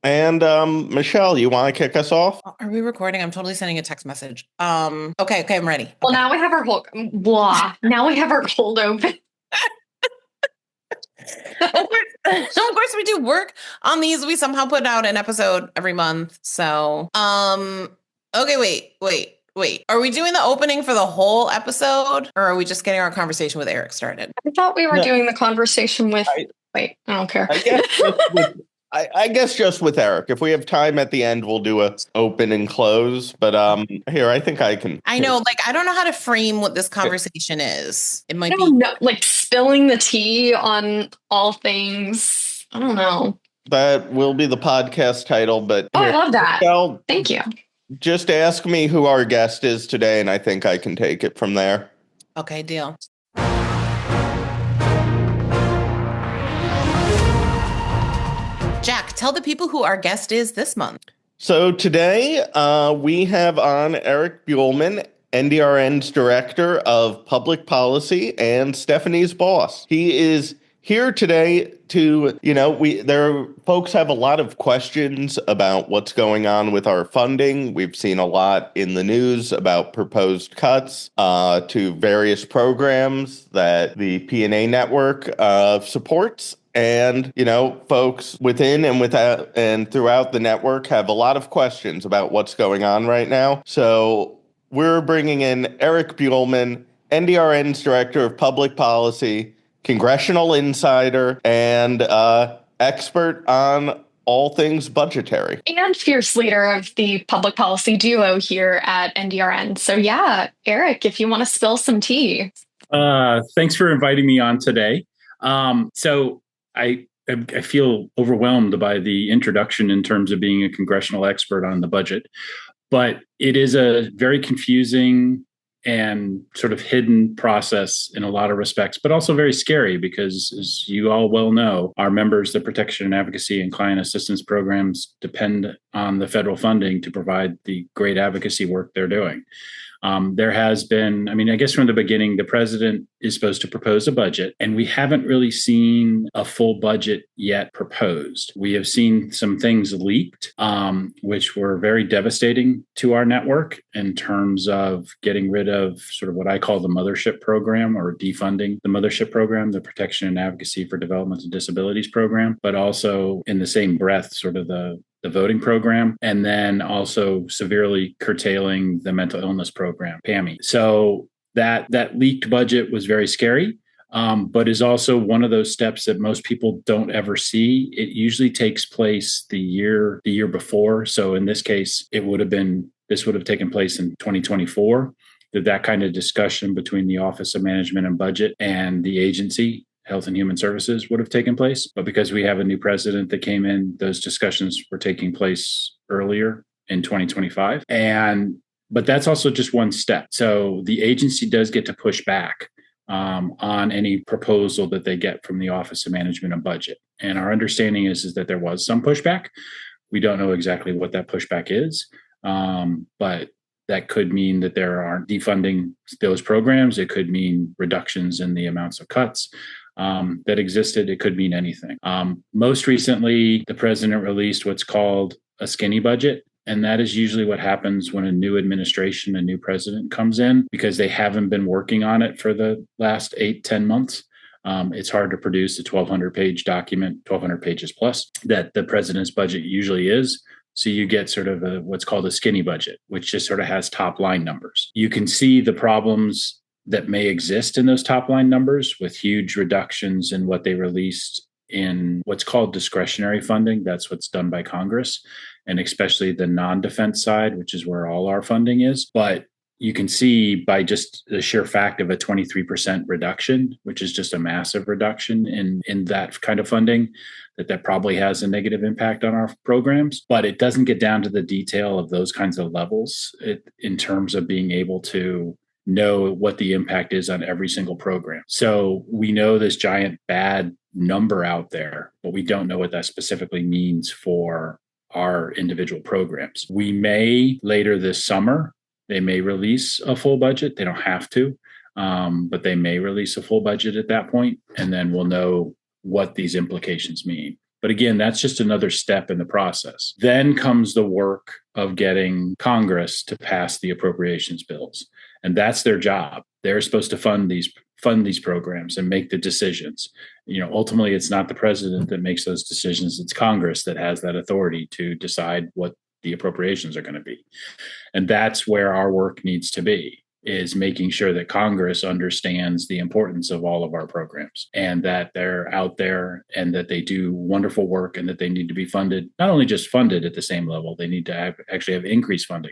And Michelle, you want to kick us off? Are we recording? I'm totally sending a text message. Okay, I'm ready. Well, Okay. now we have our whole blah. Now we have our cold open. Of course we do work on these. We somehow put out an episode every month. So, okay, wait. Are we doing the opening for the whole episode, or are we just getting our conversation with Eric started? I thought we were No. doing the conversation with. Wait, I don't care. I guess just with Eric. If we have time at the end, we'll do a open and close. But here, I think I can. I know, I don't know how to frame what this conversation is. It might I don't know, like spilling the tea on all things. I don't know. That will be the podcast title. But I love that. Michelle, thank you. Just ask me who our guest is today, and I think I can take it from there. Okay, deal. Jack, tell the people who our guest is this month. So today we have on Eric Buehlmann, NDRN's Director of Public Policy and Stephanie's boss. He is here today to, folks have a lot of questions about what's going on with our funding. We've seen a lot in the news about proposed cuts to various programs that the P&A network supports. And, folks within and without and throughout the network have a lot of questions about what's going on right now. So we're bringing in Eric Buehlmann, NDRN's Director of Public Policy, congressional insider, and expert on all things budgetary. And fierce leader of the public policy duo here at NDRN. So yeah, Eric, if you want to spill some tea. Thanks for inviting me on today. So I feel overwhelmed by the introduction in terms of being a congressional expert on the budget, but it is a very confusing and sort of hidden process in a lot of respects, but also very scary because, as you all well know, our members, the Protection and Advocacy and Client Assistance programs, depend on the federal funding to provide the great advocacy work they're doing. There has been, I guess from the beginning, the president is supposed to propose a budget, and we haven't really seen a full budget yet proposed. We have seen some things leaked, which were very devastating to our network in terms of getting rid of sort of what I call the mothership program, or defunding the mothership program, the Protection and Advocacy for Developmental Disabilities program, but also in the same breath, sort of the voting program, and then also severely curtailing the mental illness program, PAMI. So that leaked budget was very scary, but is also one of those steps that most people don't ever see. It usually takes place the year before. So in this case, this would have taken place in 2024. That kind of discussion between the Office of Management and Budget and the agency, Health and Human Services, would have taken place. But because we have a new president that came in, those discussions were taking place earlier in 2025. But that's also just one step. So the agency does get to push back on any proposal that they get from the Office of Management and Budget. And our understanding is that there was some pushback. We don't know exactly what that pushback is, but that could mean that there aren't defunding those programs. It could mean reductions in the amounts of cuts that existed. It could mean anything. Most recently, the president released what's called a skinny budget. And that is usually what happens when a new administration, a new president comes in, because they haven't been working on it for the last 8-10 months. It's hard to produce a 1,200-page document, 1,200 pages plus, that the president's budget usually is. So you get sort of what's called a skinny budget, which just sort of has top line numbers. You can see the problems that may exist in those top line numbers, with huge reductions in what they released in what's called discretionary funding. That's what's done by Congress, and especially the non-defense side, which is where all our funding is. But you can see by just the sheer fact of a 23% reduction, which is just a massive reduction in that kind of funding, that probably has a negative impact on our programs. But it doesn't get down to the detail of those kinds of levels in terms of being able to know what the impact is on every single program. So we know this giant bad number out there, but we don't know what that specifically means for our individual programs. We may later this summer, they may release a full budget. They don't have to, but they may release a full budget at that point, and then we'll know what these implications mean. But again, that's just another step in the process. Then comes the work of getting Congress to pass the appropriations bills. And that's their job. They're supposed to fund these programs and make the decisions. Ultimately, it's not the president that makes those decisions. It's Congress that has that authority to decide what the appropriations are going to be. And that's where our work needs to be, is making sure that Congress understands the importance of all of our programs and that they're out there and that they do wonderful work and that they need to be funded, not only just funded at the same level, they need to actually have increased funding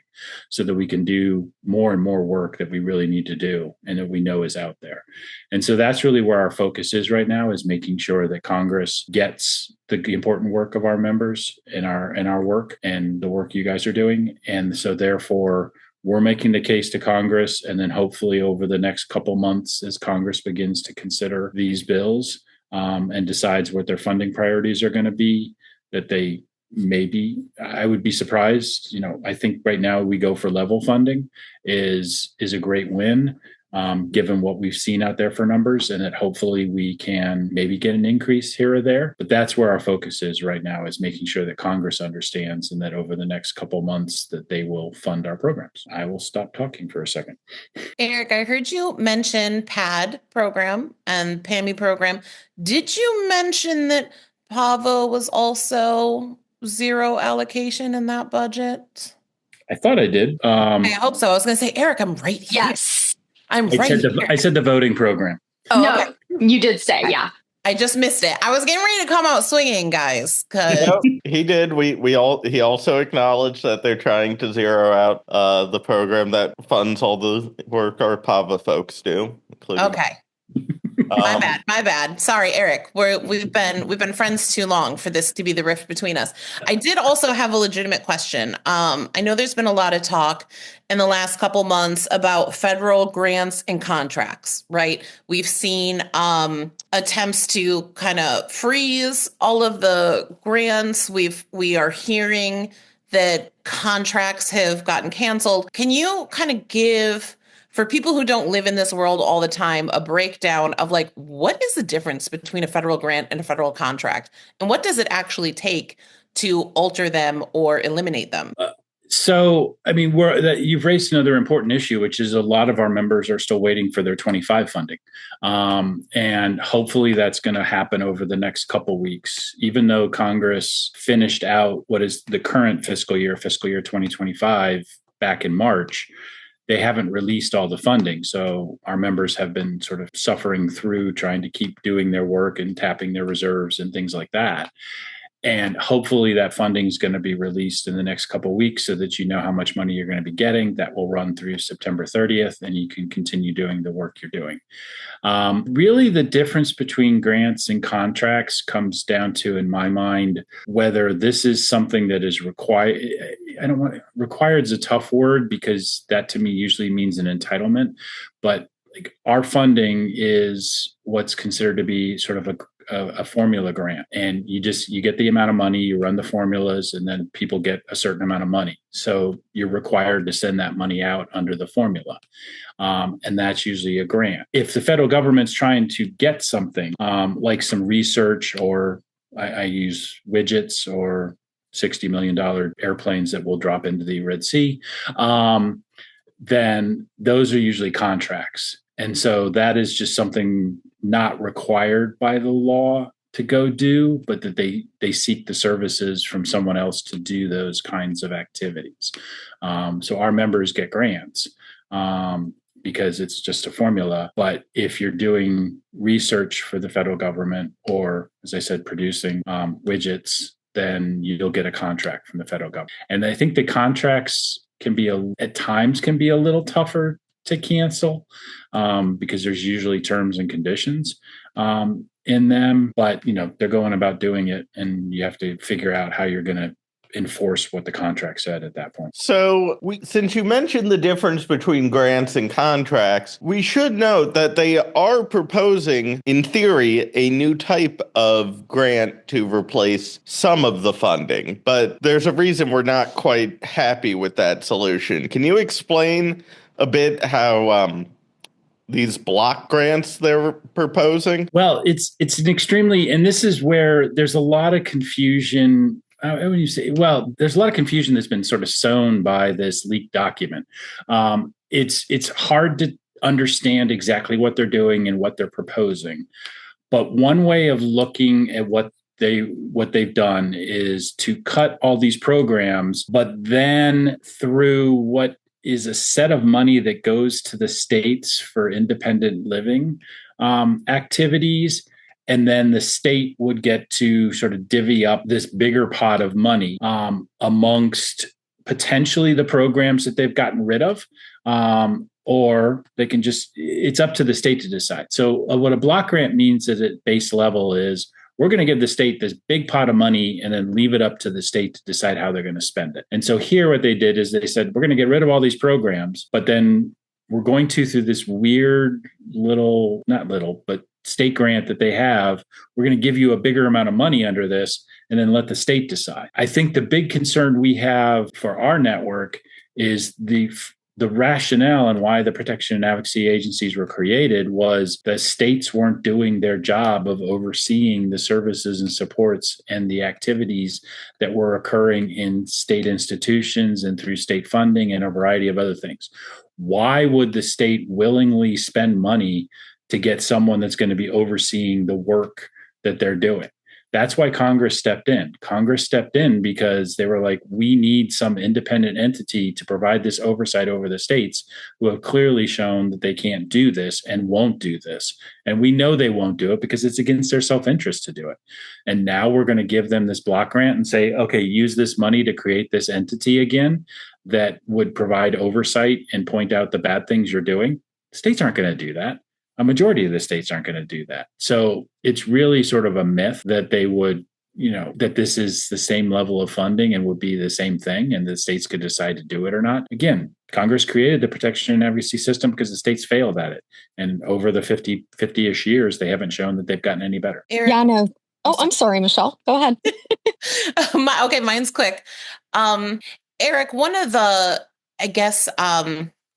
so that we can do more and more work that we really need to do and that we know is out there. And so that's really where our focus is right now, is making sure that Congress gets the important work of our members and our work and the work you guys are doing. And so therefore, we're making the case to Congress, and then hopefully over the next couple months, as Congress begins to consider these bills and decides what their funding priorities are going to be, that they maybe, I would be surprised. I think right now we go for level funding is a great win, given what we've seen out there for numbers, and that hopefully we can maybe get an increase here or there. But that's where our focus is right now, is making sure that Congress understands and that over the next couple months that they will fund our programs. I will stop talking for a second. Eric, I heard you mention PAD program and PAMI program. Did you mention that PAVO was also zero allocation in that budget? I thought I did. I hope so. I was going to say, Eric, I'm right here. Yes. I said the voting program. Oh, no, okay. You did say, yeah. I just missed it. I was getting ready to come out swinging, guys. Cause he did. He also acknowledged that they're trying to zero out the program that funds all the work our PAVA folks do. Okay. My bad. Sorry, Eric. We've been friends too long for this to be the rift between us. I did also have a legitimate question. I know there's been a lot of talk in the last couple months about federal grants and contracts, right? We've seen attempts to kind of freeze all of the grants. We are hearing that contracts have gotten canceled. Can you kind of give, for people who don't live in this world all the time, a breakdown of like, what is the difference between a federal grant and a federal contract? And what does it actually take to alter them or eliminate them? You've raised another important issue, which is a lot of our members are still waiting for their 25 funding. And hopefully that's going to happen over the next couple weeks, even though Congress finished out what is the current fiscal year 2025 back in March. They haven't released all the funding. So our members have been sort of suffering through trying to keep doing their work and tapping their reserves and things like that. And hopefully that funding is going to be released in the next couple of weeks so that you know how much money you're going to be getting. That will run through September 30th, and you can continue doing the work you're doing. Really, the difference between grants and contracts comes down to, in my mind, whether this is something that is required. Required is a tough word, because that to me usually means an entitlement. But our funding is what's considered to be sort of a formula grant, and you get the amount of money, you run the formulas, and then people get a certain amount of money. So you're required to send that money out under the formula. And that's usually a grant. If the federal government's trying to get something like some research, or I use widgets or $60 million airplanes that will drop into the Red Sea, then those are usually contracts. And so that is just something not required by the law to go do, but that they seek the services from someone else to do those kinds of activities. So our members get grants because it's just a formula. But if you're doing research for the federal government, or, as I said, producing widgets, then you'll get a contract from the federal government. And I think the contracts at times can be a little tougher to cancel because there's usually terms and conditions in them, but they're going about doing it, and you have to figure out how you're going to enforce what the contract said at that point. So since you mentioned the difference between grants and contracts, we should note that they are proposing, in theory, a new type of grant to replace some of the funding, but there's a reason we're not quite happy with that solution. Can you explain a bit how these block grants they're proposing? Well, it's an extremely, and this is where there's a lot of confusion. When you say, well, there's a lot of confusion that's been sort of sown by this leaked document. It's hard to understand exactly what they're doing and what they're proposing. But one way of looking at what they've done is to cut all these programs, but then through what is a set of money that goes to the states for independent living activities. And then the state would get to sort of divvy up this bigger pot of money amongst potentially the programs that they've gotten rid of. Or they can just, it's up to the state to decide. So what a block grant means at a base level is we're going to give the state this big pot of money and then leave it up to the state to decide how they're going to spend it. And so here what they did is they said, we're going to get rid of all these programs, but then we're going to, through this weird but state grant that they have, we're going to give you a bigger amount of money under this and then let the state decide. I think the big concern we have for our network is the rationale and why the protection and advocacy agencies were created was the states weren't doing their job of overseeing the services and supports and the activities that were occurring in state institutions and through state funding and a variety of other things. Why would the state willingly spend money to get someone that's going to be overseeing the work that they're doing? That's why Congress stepped in. Congress stepped in because they were like, we need some independent entity to provide this oversight over the states who have clearly shown that they can't do this and won't do this. And we know they won't do it because it's against their self-interest to do it. And now we're going to give them this block grant and say, okay, use this money to create this entity again that would provide oversight and point out the bad things you're doing. States aren't going to do that. A majority of the states aren't going to do that. So it's really sort of a myth that they would, that this is the same level of funding and would be the same thing and the states could decide to do it or not. Again, Congress created the protection and advocacy system because the states failed at it. And over the 50-ish years, they haven't shown that they've gotten any better. Eric, Yeah, no. Oh, I'm sorry, Michelle. Go ahead. Okay, mine's quick. Eric, one of the, I guess,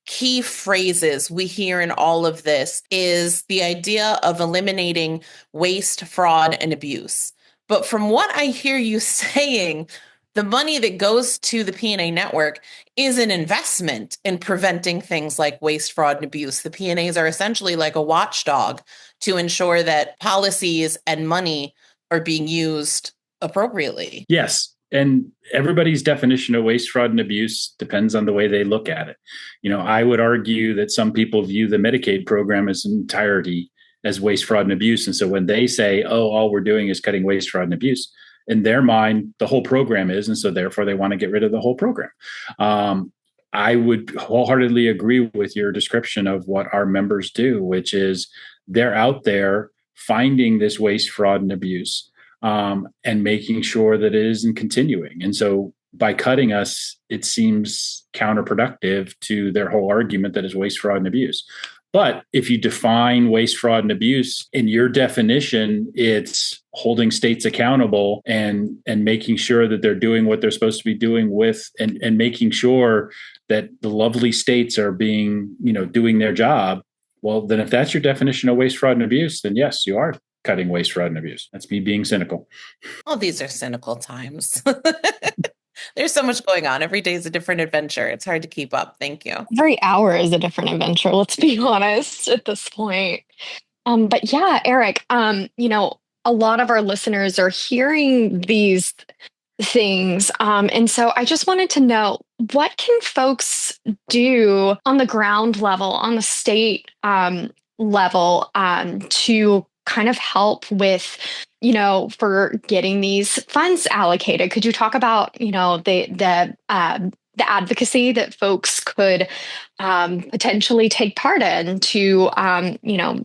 key phrases we hear in all of this is the idea of eliminating waste, fraud, and abuse. But from what I hear you saying, the money that goes to the P&A network is an investment in preventing things like waste, fraud, and abuse. The P&As are essentially like a watchdog to ensure that policies and money are being used appropriately. Yes. And everybody's definition of waste, fraud, and abuse depends on the way they look at it. I would argue that some people view the Medicaid program as entirety as waste, fraud, and abuse. And so when they say, oh, all we're doing is cutting waste, fraud, and abuse, in their mind, the whole program is. And so therefore, they want to get rid of the whole program. I would wholeheartedly agree with your description of what our members do, which is they're out there finding this waste, fraud, and abuse. And making sure that it isn't continuing. And so by cutting us, it seems counterproductive to their whole argument that is waste, fraud, and abuse. But if you define waste, fraud, and abuse in your definition, it's holding states accountable and making sure that they're doing what they're supposed to be doing with and making sure that the lovely states are being, doing their job. Well, then if that's your definition of waste, fraud, and abuse, then yes, you are cutting waste, fraud, and abuse. That's me being cynical. Oh, these are cynical times. There's so much going on. Every day is a different adventure. It's hard to keep up. Thank you. Every hour is a different adventure, let's be honest at this point. But yeah, Eric, a lot of our listeners are hearing these things. And so I just wanted to know, what can folks do on the ground level, on the state level, to kind of help with, for getting these funds allocated? Could you talk about, the advocacy that folks could potentially take part in to,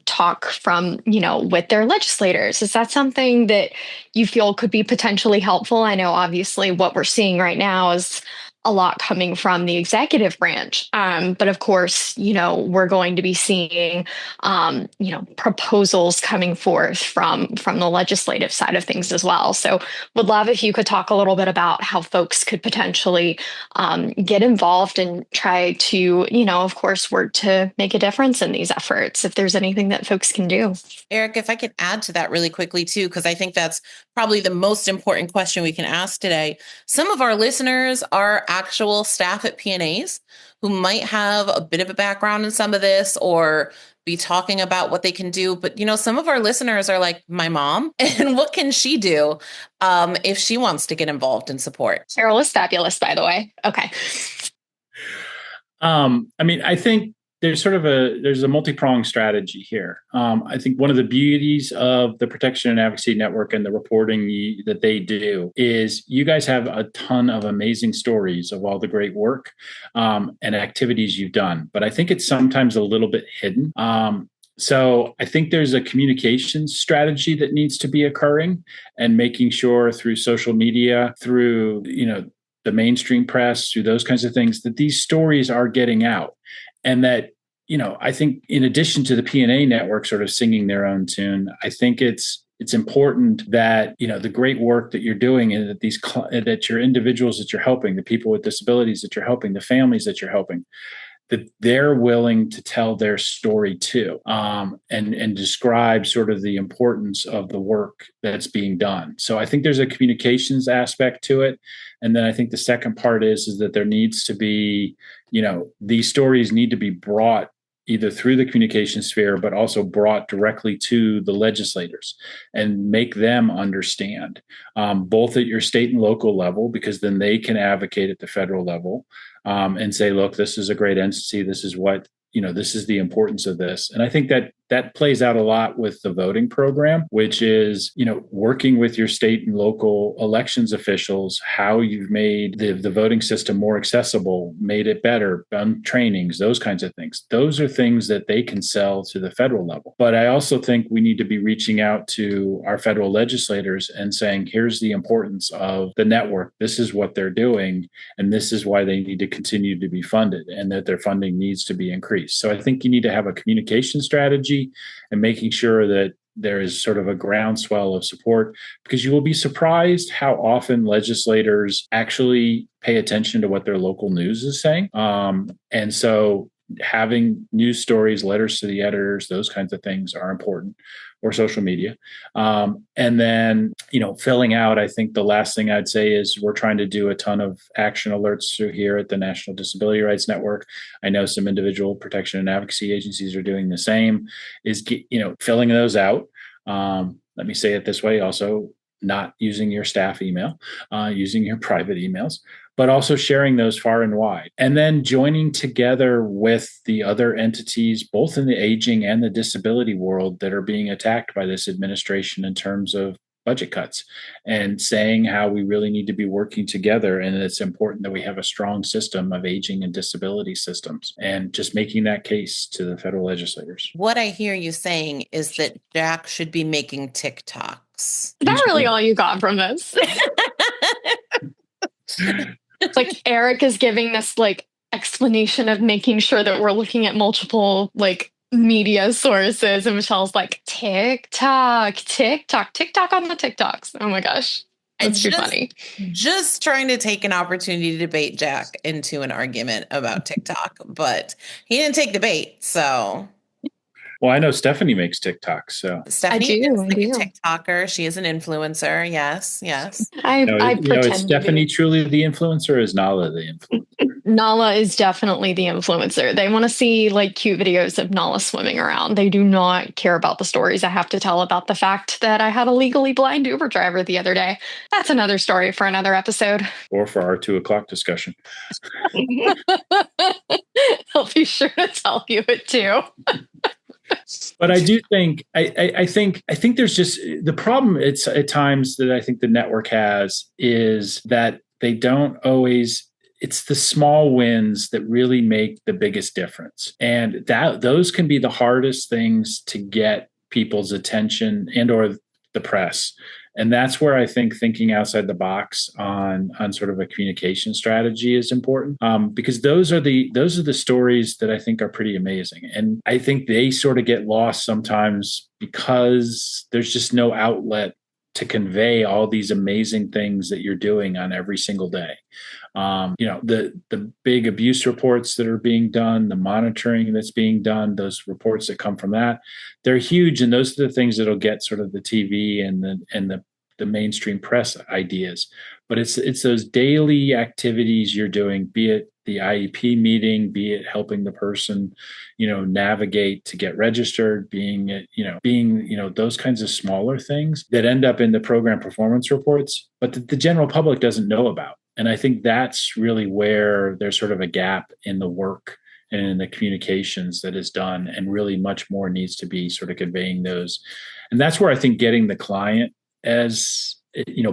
talk from, with their legislators? Is that something that you feel could be potentially helpful? I know obviously what we're seeing right now is a lot coming from the executive branch. But of course, we're going to be seeing, proposals coming forth from the legislative side of things as well. So would love if you could talk a little bit about how folks could potentially get involved and try to, of course, work to make a difference in these efforts, if there's anything that folks can do. Eric, if I could add to that really quickly too, because I think that's probably the most important question we can ask today. Some of our listeners are actual staff at P&As who might have a bit of a background in some of this or be talking about what they can do. But, some of our listeners are like my mom, and what can she do if she wants to get involved and support? Cheryl is fabulous, by the way. Okay. I think there's a multi-pronged strategy here. I think one of the beauties of the Protection and Advocacy Network and the reporting that they do is you guys have a ton of amazing stories of all the great work and activities you've done. But I think it's sometimes a little bit hidden. So I think there's a communications strategy that needs to be occurring, and making sure through social media, through, the mainstream press, through those kinds of things, that these stories are getting out. And that, I think in addition to the P&A network sort of singing their own tune, I think it's important that, the great work that you're doing and that your individuals that you're helping, the people with disabilities that you're helping, the families that you're helping, that they're willing to tell their story too, and describe sort of the importance of the work that's being done. So I think there's a communications aspect to it. And then I think the second part is that there needs to be, these stories need to be brought either through the communication sphere, but also brought directly to the legislators and make them understand, both at your state and local level, because then they can advocate at the federal level and say, look, this is a great entity. This is what, this is the importance of this. And I think that plays out a lot with the voting program, which is, working with your state and local elections officials, how you've made the voting system more accessible, made it better, done trainings, those kinds of things. Those are things that they can sell to the federal level. But I also think we need to be reaching out to our federal legislators and saying, here's the importance of the network. This is what they're doing. And this is why they need to continue to be funded, and that their funding needs to be increased. So I think you need to have a communication strategy and making sure that there is sort of a groundswell of support, because you will be surprised how often legislators actually pay attention to what their local news is saying. And so having news stories, letters to the editors, those kinds of things are important, or social media. And then, filling out, I think the last thing I'd say is we're trying to do a ton of action alerts through here at the National Disability Rights Network. I know some individual protection and advocacy agencies are doing the same, is, filling those out. Let me say it this way, also not using your staff email, using your private emails, but also sharing those far and wide. And then joining together with the other entities, both in the aging and the disability world, that are being attacked by this administration in terms of budget cuts, and saying how we really need to be working together. And it's important that we have a strong system of aging and disability systems, and just making that case to the federal legislators. What I hear you saying is that Jack should be making TikToks. Is that really all you got from this? It's like Eric is giving this explanation of making sure that we're looking at multiple media sources, and Michelle's like, TikTok on the TikToks. Oh my gosh. That's too funny. Just trying to take an opportunity to debate Jack into an argument about TikTok, but he didn't take the bait, so. Well, I know Stephanie makes TikToks, so. Stephanie is a TikToker. She is an influencer. Yes. I pretend is Stephanie truly the influencer, or is Nala the influencer? Nala is definitely the influencer. They want to see cute videos of Nala swimming around. They do not care about the stories I have to tell about the fact that I had a legally blind Uber driver the other day. That's another story for another episode. Or for our 2:00 discussion. I'll be sure to tell you it too. But I do think I think there's just the problem. It's at times that I think the network has is that they don't always. It's the small wins that really make the biggest difference, and those can be the hardest things to get people's attention and or the press And that's where I think thinking outside the box on sort of a communication strategy is important, because those are the stories that I think are pretty amazing. And I think they sort of get lost sometimes because there's just no outlet to convey all these amazing things that you're doing on every single day. The big abuse reports that are being done, the monitoring that's being done, those reports that come from that, they're huge, and those are the things that'll get sort of the TV and the mainstream press ideas. But it's those daily activities you're doing, be it the IEP meeting, be it helping the person, navigate to get registered, being those kinds of smaller things that end up in the program performance reports, but the general public doesn't know about. And I think that's really where there's sort of a gap in the work and in the communications that is done, and really much more needs to be sort of conveying those. And that's where I think getting the client as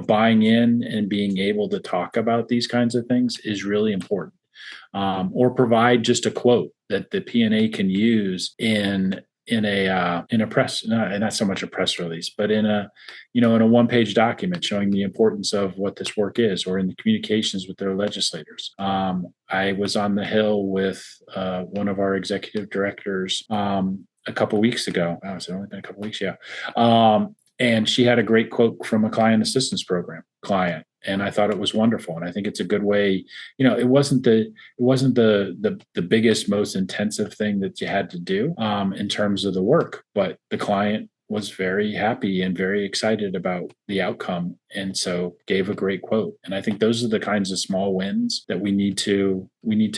buying in and being able to talk about these kinds of things is really important. Or provide just a quote that the P&A can use in a press, not so much a press release, but in a one-page document showing the importance of what this work is, or in the communications with their legislators. I was on the Hill with one of our executive directors a couple weeks ago. Oh, it's only been a couple weeks, yeah. And she had a great quote from a client assistance program client. And I thought it was wonderful. And I think it's a good way, it wasn't the biggest, most intensive thing that you had to do in terms of the work, but the client was very happy and very excited about the outcome. And so gave a great quote. And I think those are the kinds of small wins that we need to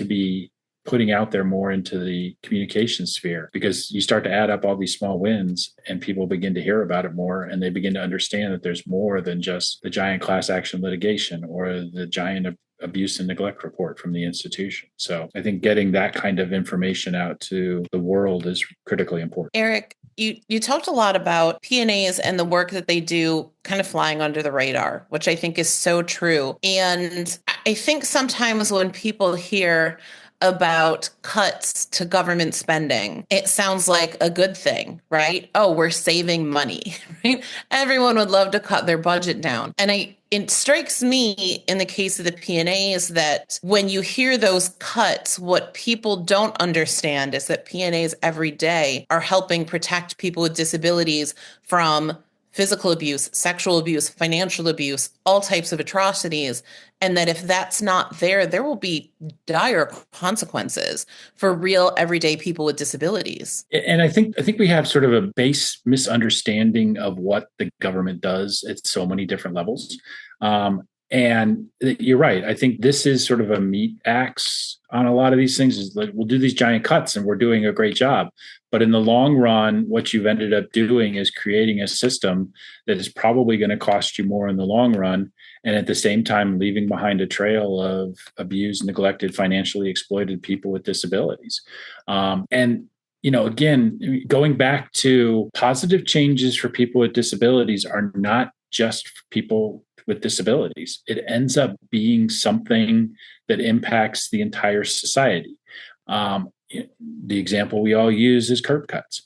be putting out there more into the communication sphere, because you start to add up all these small wins and people begin to hear about it more, and they begin to understand that there's more than just the giant class action litigation or the giant abuse and neglect report from the institution. So I think getting that kind of information out to the world is critically important. Eric, you talked a lot about P&As and the work that they do kind of flying under the radar, which I think is so true. And I think sometimes when people hear about cuts to government spending, it sounds like a good thing, right? Oh, we're saving money, right? Everyone would love to cut their budget down. And it strikes me in the case of the P&As that when you hear those cuts, what people don't understand is that P&As every day are helping protect people with disabilities from physical abuse, sexual abuse, financial abuse, all types of atrocities. And that if that's not there, there will be dire consequences for real everyday people with disabilities. And I think we have sort of a base misunderstanding of what the government does at so many different levels. And you're right. I think this is sort of a meat axe on a lot of these things. Is like, we'll do these giant cuts and we're doing a great job. But in the long run, what you've ended up doing is creating a system that is probably going to cost you more in the long run. And at the same time, leaving behind a trail of abused, neglected, financially exploited people with disabilities. And again, going back to positive changes for people with disabilities are not just for people with disabilities. It ends up being something that impacts the entire society. The example we all use is curb cuts.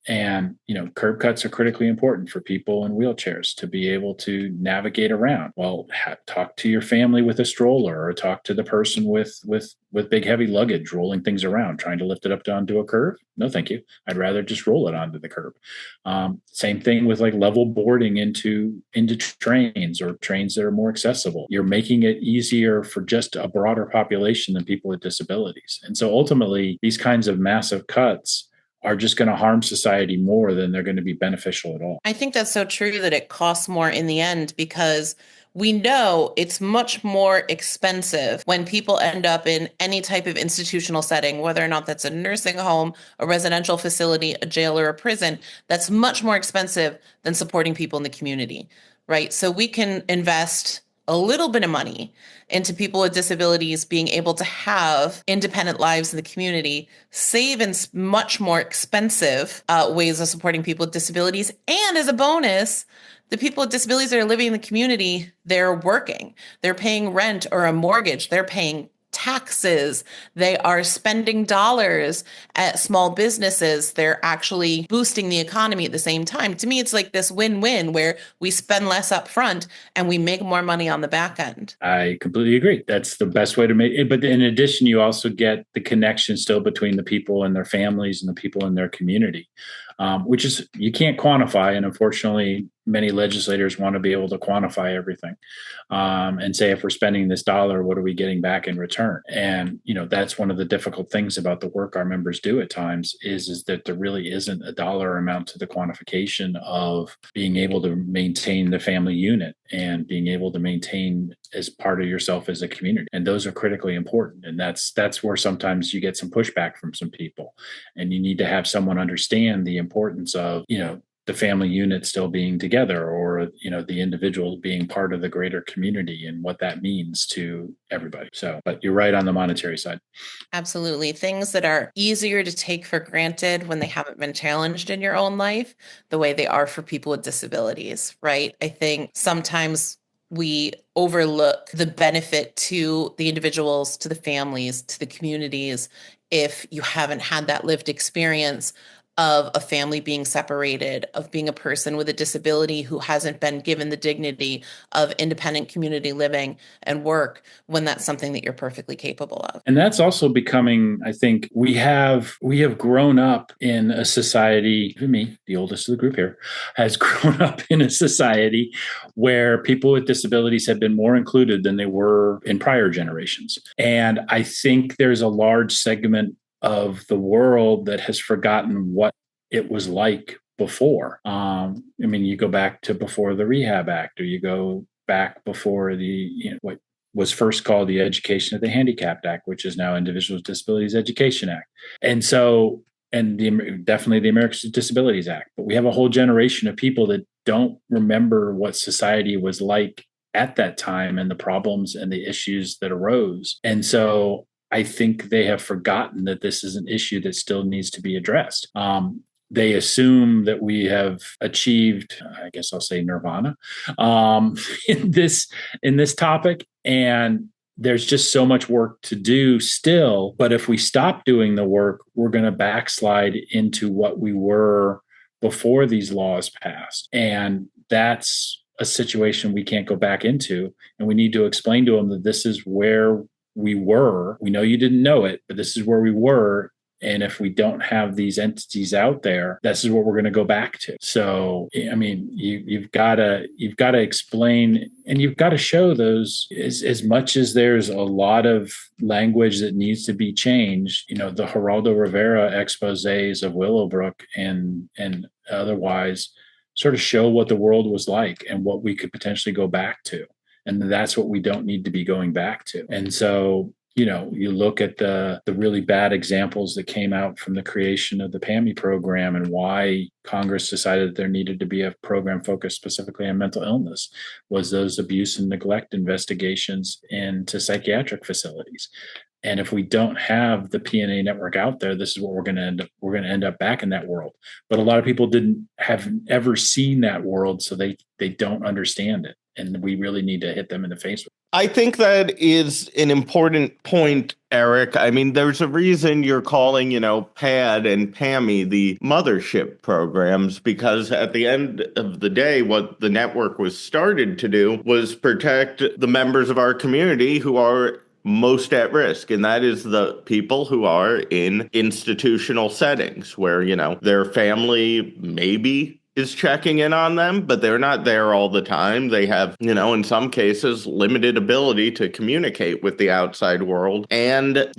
And curb cuts are critically important for people in wheelchairs to be able to navigate around. Well, talk to your family with a stroller, or talk to the person with big heavy luggage rolling things around, trying to lift it up onto a curb. No, thank you. I'd rather just roll it onto the curb. Same thing with like level boarding into trains, or trains that are more accessible. You're making it easier for just a broader population than people with disabilities. And so ultimately, these kinds of massive cuts are just going to harm society more than they're going to be beneficial at all. I think that's so true, that it costs more in the end, because we know it's much more expensive when people end up in any type of institutional setting, whether or not that's a nursing home, a residential facility, a jail, or a prison. That's much more expensive than supporting people in the community, right? So we can invest a little bit of money into people with disabilities being able to have independent lives in the community, save in much more expensive ways of supporting people with disabilities. And as a bonus, the people with disabilities that are living in the community, they're working, they're paying rent or a mortgage, they're paying taxes. They are spending dollars at small businesses. They're actually boosting the economy at the same time. To me, it's like this win-win where we spend less up front and we make more money on the back end. I completely agree. That's the best way to make it. But in addition, you also get the connection still between the people and their families and the people in their community, which is you can't quantify. And unfortunately, many legislators want to be able to quantify everything and say, if we're spending this dollar, what are we getting back in return? And, that's one of the difficult things about the work our members do at times is that there really isn't a dollar amount to the quantification of being able to maintain the family unit and being able to maintain as part of yourself as a community. And those are critically important. And that's where sometimes you get some pushback from some people. And you need to have someone understand the importance of, the family unit still being together, or the individual being part of the greater community and what that means to everybody. So, but you're right on the monetary side. Absolutely. Things that are easier to take for granted when they haven't been challenged in your own life, the way they are for people with disabilities, right? I think sometimes we overlook the benefit to the individuals, to the families, to the communities, if you haven't had that lived experience of a family being separated, of being a person with a disability who hasn't been given the dignity of independent community living and work, when that's something that you're perfectly capable of. And that's also becoming, I think, we have grown up in a society, me, the oldest of the group here, has grown up in a society where people with disabilities have been more included than they were in prior generations. And I think there's a large segment of the world that has forgotten what it was like before. You go back to before the Rehab Act, or you go back before the what was first called the Education of the Handicapped Act, which is now Individuals with Disabilities Education Act. And so, definitely the Americans with Disabilities Act. But we have a whole generation of people that don't remember what society was like at that time and the problems and the issues that arose. And so I think they have forgotten that this is an issue that still needs to be addressed. They assume that we have achieved, I guess I'll say nirvana, in this topic. And there's just so much work to do still. But if we stop doing the work, we're going to backslide into what we were before these laws passed. And that's a situation we can't go back into. And we need to explain to them that this is where we were. We know you didn't know it, but this is where we were. And if we don't have these entities out there, this is what we're going to go back to. So, you've got to explain, and you've got to show those as much as there's a lot of language that needs to be changed. The Geraldo Rivera exposés of Willowbrook and otherwise sort of show what the world was like and what we could potentially go back to. And that's what we don't need to be going back to. And so, you look at the really bad examples that came out from the creation of the PAMI program and why Congress decided that there needed to be a program focused specifically on mental illness, was those abuse and neglect investigations into psychiatric facilities. And if we don't have the P&A network out there, this is what we're going to end up. We're going to end up back in that world. But a lot of people have ever seen that world, so they don't understand it. And we really need to hit them in the face with it. I think that is an important point, Eric. There's a reason you're calling, PAD and PAMI the mothership programs, because at the end of the day, what the network was started to do was protect the members of our community who are most at risk. And that is the people who are in institutional settings where, their family maybe is checking in on them, but they're not there all the time. They have, in some cases, limited ability to communicate with the outside world. And,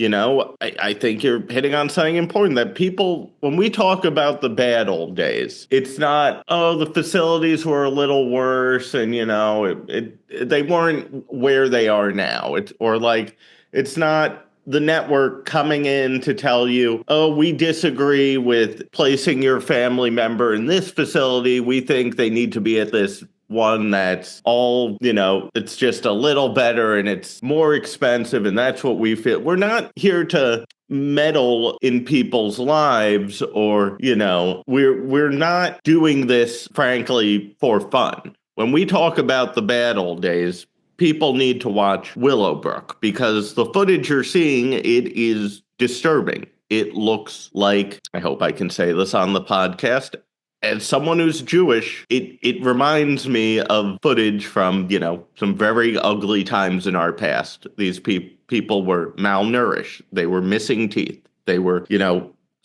I think you're hitting on something important, that people, when we talk about the bad old days, it's not, the facilities were a little worse and, they weren't where they are now. It's not the network coming in to tell you, we disagree with placing your family member in this facility. We think they need to be at this one that's all, it's just a little better and it's more expensive. And that's what we feel. We're not here to meddle in people's lives or, we're not doing this, frankly, for fun. When we talk about the bad old days, people need to watch Willowbrook, because the footage you're seeing, it is disturbing. It looks like, I hope I can say this on the podcast, as someone who's Jewish, it reminds me of footage from, some very ugly times in our past. These people were malnourished. They were missing teeth. They were,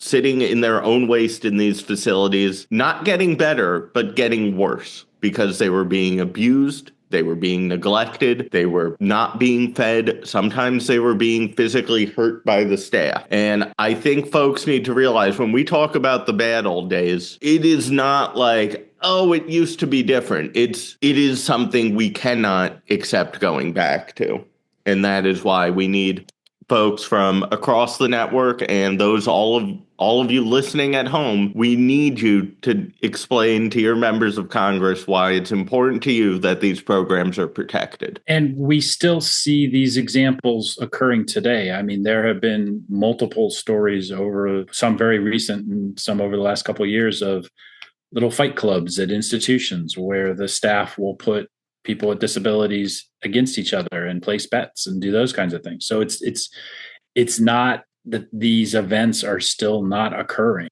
sitting in their own waste in these facilities, not getting better, but getting worse, because they were being abused. They were being neglected. They were not being fed. Sometimes they were being physically hurt by the staff. And I think folks need to realize, when we talk about the bad old days, it is not like, oh, it used to be different. It is something we cannot accept going back to. And that is why we need folks from across the network, and all of you listening at home, we need you to explain to your members of Congress why it's important to you that these programs are protected. And we still see these examples occurring today. I mean, there have been multiple stories, over some very recent and some over the last couple of years, of little fight clubs at institutions where the staff will put people with disabilities against each other and place bets and do those kinds of things. So it's not that these events are still not occurring.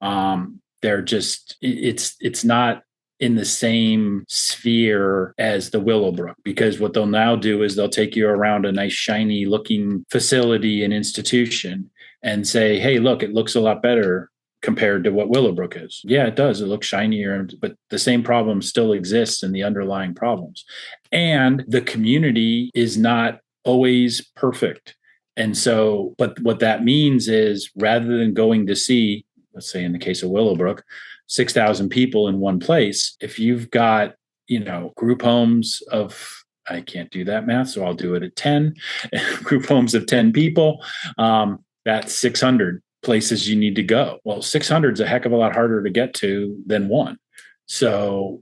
They're just, it's not in the same sphere as the Willowbrook, because what they'll now do is they'll take you around a nice shiny looking facility and institution and say, hey, look, it looks a lot better compared to what Willowbrook is. Yeah, it does. It looks shinier, but the same problem still exists in the underlying problems. And the community is not always perfect. And so, but what that means is, rather than going to see, let's say in the case of Willowbrook, 6,000 people in one place, if you've got, group homes of, I can't do that math, so I'll do it at 10, group homes of 10 people, that's 600 places you need to go. Well, 600 is a heck of a lot harder to get to than one. So,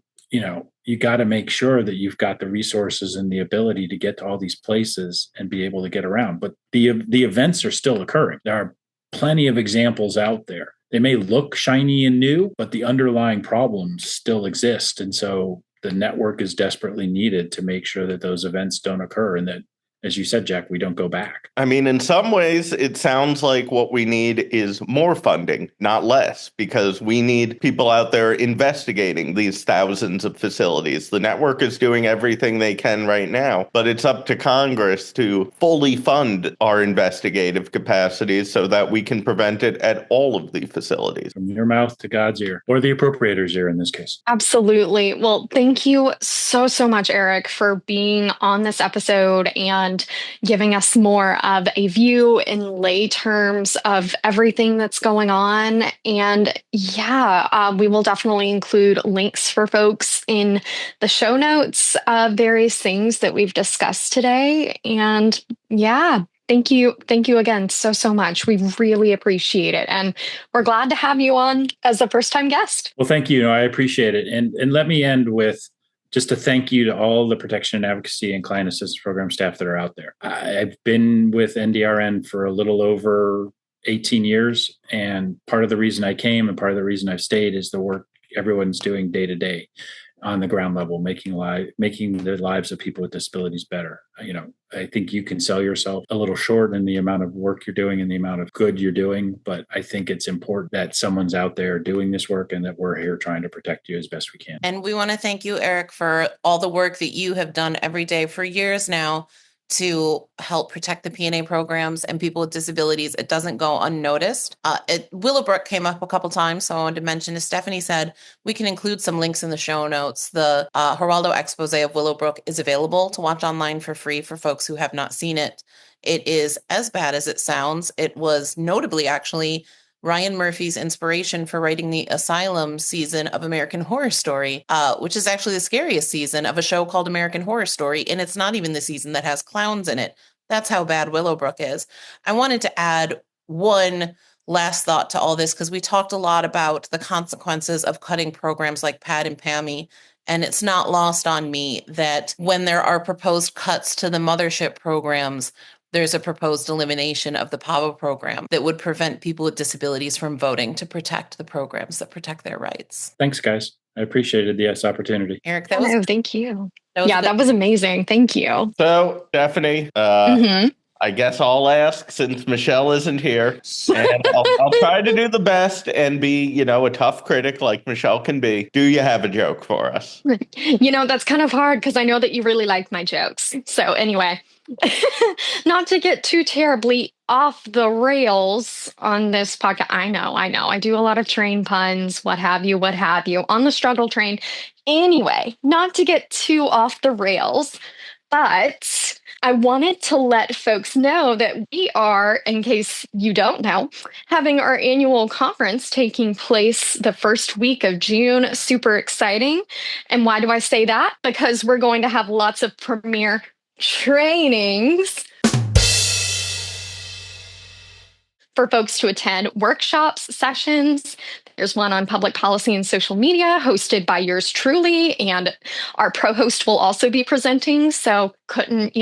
you got to make sure that you've got the resources and the ability to get to all these places and be able to get around. But the events are still occurring. There are plenty of examples out there. They may look shiny and new, but the underlying problems still exist. And so the network is desperately needed to make sure that those events don't occur, and that, as you said, Jack, we don't go back. I mean, in some ways, it sounds like what we need is more funding, not less, because we need people out there investigating these thousands of facilities. The network is doing everything they can right now, but it's up to Congress to fully fund our investigative capacities so that we can prevent it at all of the facilities. From your mouth to God's ear, or the appropriator's ear in this case. Absolutely. Well, thank you so much, Eric, for being on this episode and giving us more of a view in lay terms of everything that's going on. And we will definitely include links for folks in the show notes of various things that we've discussed today. And thank you again so much. We really appreciate it. And we're glad to have you on as a first-time guest. Well, thank you. I appreciate it. And let me end with just a thank you to all the Protection and Advocacy and Client Assistance Program staff that are out there. I've been with NDRN for a little over 18 years. And part of the reason I came and part of the reason I've stayed is the work everyone's doing day to day on the ground level, making the lives of people with disabilities better. I think you can sell yourself a little short in the amount of work you're doing and the amount of good you're doing, but I think it's important that someone's out there doing this work and that we're here trying to protect you as best we can. And we want to thank you, Eric, for all the work that you have done every day for years now to help protect the P&A programs and people with disabilities. It doesn't go unnoticed. Willowbrook came up a couple times, so I wanted to mention, as Stephanie said, we can include some links in the show notes. The Geraldo expose of Willowbrook is available to watch online for free for folks who have not seen it. It is as bad as it sounds. It was notably actually Ryan Murphy's inspiration for writing the Asylum season of American Horror Story, which is actually the scariest season of a show called American Horror Story, and it's not even the season that has clowns in it. That's how bad Willowbrook is. I wanted to add one last thought to all this, because we talked a lot about the consequences of cutting programs like PAD and PAMI, and it's not lost on me that when there are proposed cuts to the mothership programs, there's a proposed elimination of the PAVA program that would prevent people with disabilities from voting to protect the programs that protect their rights. Thanks, guys. I appreciated this opportunity. Eric, that was Oh, thank you. that was That was amazing. Thank you. So, Stephanie, Mhm. I guess I'll ask since Michelle isn't here, and I'll try to do the best and be, a tough critic like Michelle can be. Do you have a joke for us? That's kind of hard because I know that you really like my jokes. So anyway, not to get too terribly off the rails on this podcast. I know. I do a lot of train puns, what have you, on the struggle train. Anyway, not to get too off the rails, but I wanted to let folks know that we are, in case you don't know, having our annual conference taking place the first week of June. Super exciting. And why do I say that? Because we're going to have lots of premier trainings for folks to attend, workshops, sessions. There's one on public policy and social media hosted by yours truly, and our pro host will also be presenting. So couldn't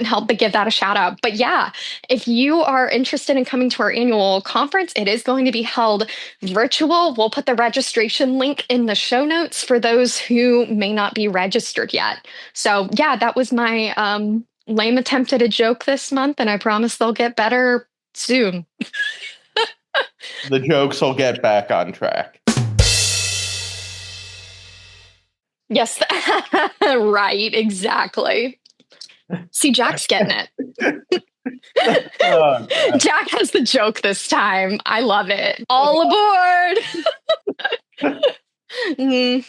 help but give that a shout out. But yeah, if you are interested in coming to our annual conference, it is going to be held virtual. We'll put the registration link in the show notes for those who may not be registered yet. So yeah, that was my lame attempt at a joke this month, and I promise they'll get better soon. The jokes will get back on track. Yes, right, exactly. See, Jack's getting it. Oh, Jack has the joke this time. I love it. All aboard.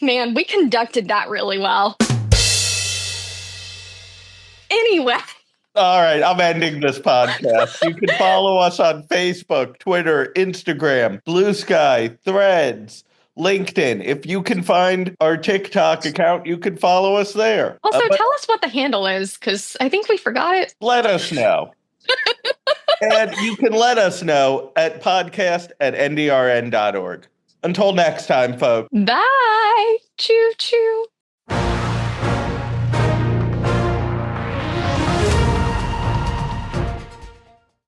Man, we conducted that really well. Anyway. all right, I'm ending this podcast. You can follow us on Facebook, Twitter, Instagram, Blue Sky, Threads, LinkedIn. If you can find our TikTok account, you can follow us there. Also, tell us what the handle is, because I think we forgot it. Let us know. And you can let us know at podcast@ndrn.org. Until next time, folks. Bye. Choo choo.